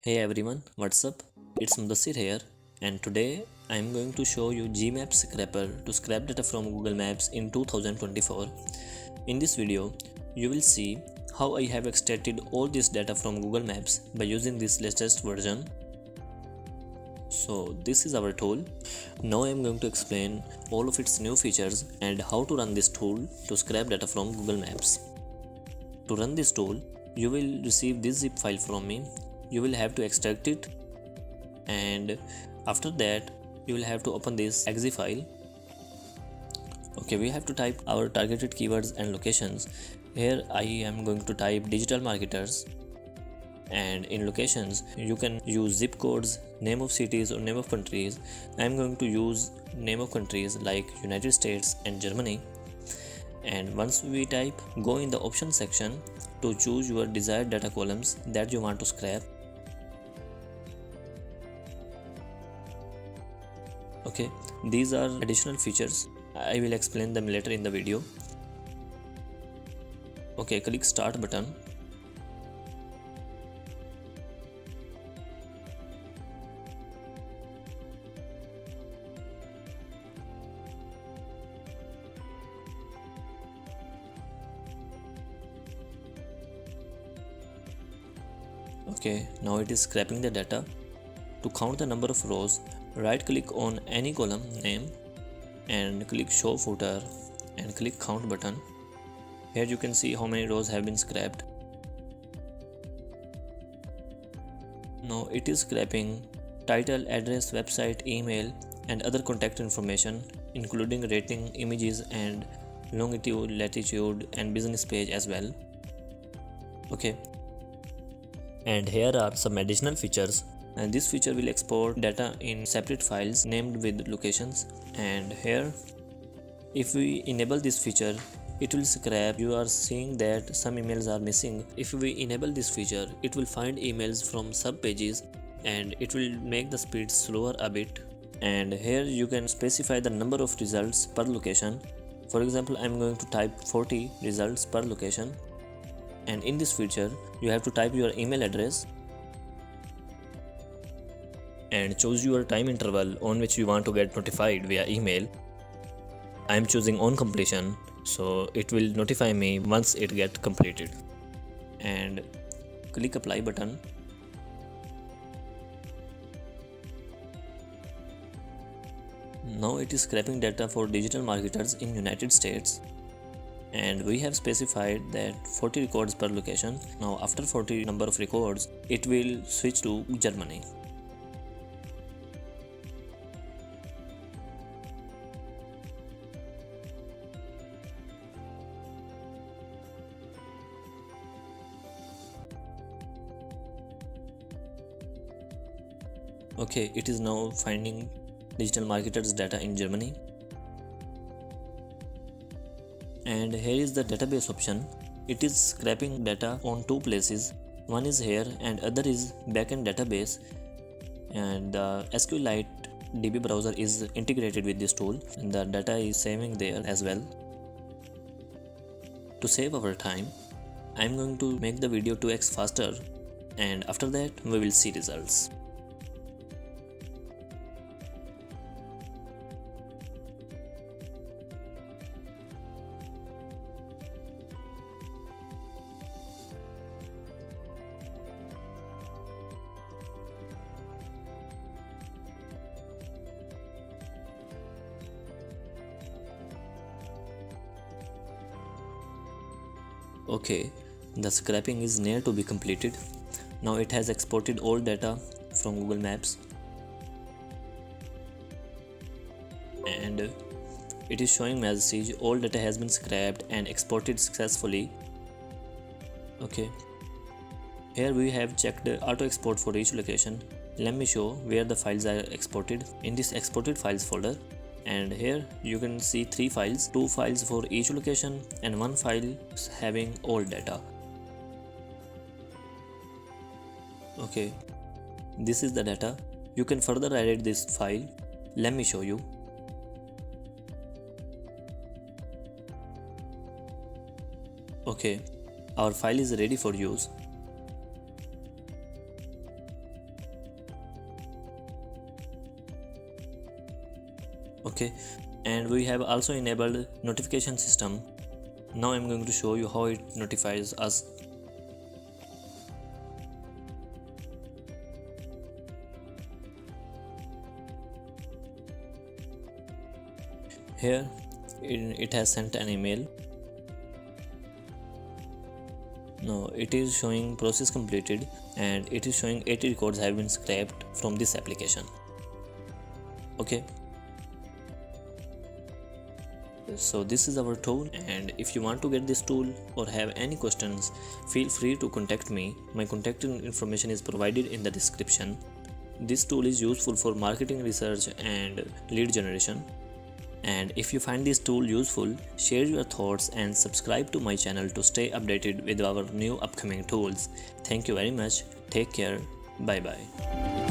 Hey everyone, what's up? It's Mudasir here, and today I am going to show you Gmap Scraper to scrap data from Google Maps in 2024. In this video, you will see how I have extracted all this data from Google Maps by using this latest version. So this is our tool. Now I am going to explain all of its new features and how to run this tool to scrap data from Google Maps. To run this tool, you will receive this zip file from me. You will have to extract it, and after that you will have to open this exe file. Okay, we have to type our targeted keywords and locations. Here I am going to type digital marketers, and in locations you can use zip codes, name of cities or name of countries. I am going to use name of countries like United States and Germany. And once we type, go in the option section to choose your desired data columns that you want to scrap. Okay, these are additional features. I will explain them later in the video. Okay, click start button. Okay, now it is scraping the data. To count the number of rows, right click on any column name and click show footer and click count button. Here you can see how many rows have been scrapped. Now it is scraping title, address, website, email and other contact information, including rating, images and longitude, latitude and business page as well. Okay, and here are some additional features. And this feature will export data in separate files named with locations. And here, if we enable this feature, it will scrap. You are seeing that some emails are missing. If we enable this feature, it will find emails from sub pages and it will make the speed slower a bit. And here you can specify the number of results per location. For example, I'm going to type 40 results per location. And in this feature, you have to type your email address and choose your time interval on which you want to get notified via email. I am choosing on completion, so it will notify me once it gets completed. And click apply button. Now it is scraping data for digital marketers in United States. And we have specified that 40 records per location. Now after 40 number of records, it will switch to Germany. Okay, it is now finding digital marketers data in Germany. And here is the database option. It is scraping data on two places. One is here and other is backend database. And the SQLite DB browser is integrated with this tool and the data is saving there as well. To save our time, I am going to make the video 2x faster, and after that we will see results. Okay, the scraping is near to be completed. Now it has exported all data from Google Maps and it is showing message all data has been scrapped and exported successfully. Okay, here we have checked auto export for each location. Let me show where the files are exported in this exported files folder. And here you can see 3 files, 2 files for each location and 1 file having all data. Okay, this is the data. You can further edit this file. Let me show you. Okay, our file is ready for use. Okay, and we have also enabled notification system. Now I'm going to show you how it notifies us. Here it has sent an email. Now it is showing process completed, and it is showing 80 records have been scrapped from this application. Okay, so this is our tool, and if you want to get this tool or have any questions, feel free to contact me. My contact information is provided in the description. This tool is useful for marketing research and lead generation. And if you find this tool useful, share your thoughts and subscribe to my channel to stay updated with our new upcoming tools. Thank you very much. Take care. Bye bye.